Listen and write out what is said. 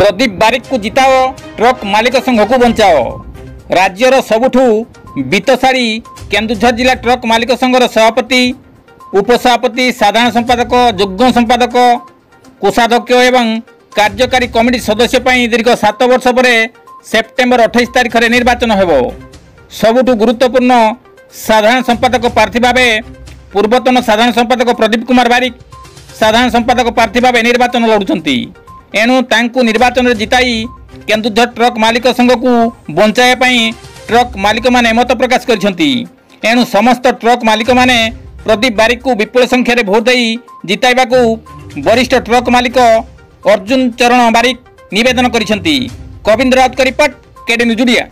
प्रदीप बारिक को जिताओ, ट्रक मालिक संघ को बचाओ। राज्यर सबुठू बीतशाड़ी केन्दुझर जिला ट्रक मालिक संघर सभापति, उपसभापति, साधारण संपादक, युग्म संपादक, कोषाध्यक्ष एवं कार्यकारी कमिटी सदस्य दीर्घ 7 वर्ष पर सेप्टेम्बर 28 तारिख में निर्वाचन होब। सबुठू गुरुत्वपूर्ण साधारण संपादक प्रार्थी भाव पूर्वतन साधारण संपादक प्रदीप कुमार बारिक साधारण संपादक प्रार्थी भाव निर्वाचन लड़ुंट। एणु तांकु निर्वाचन में जिताई केन्दुझर ट्रक मालिक संघ को बचाई ट्रक मालिक माने मत प्रकाश करछंती। एणु समस्त ट्रक मालिक माने प्रदीप बारिक को विपुल संख्यार भोट दे जिताइबा को वरिष्ठ ट्रक मालिक अर्जुन चरण बारिक निवेदन करिसेंती। कविंद्र राउत का रिपोर्ट, केडी न्यूज ओडिया।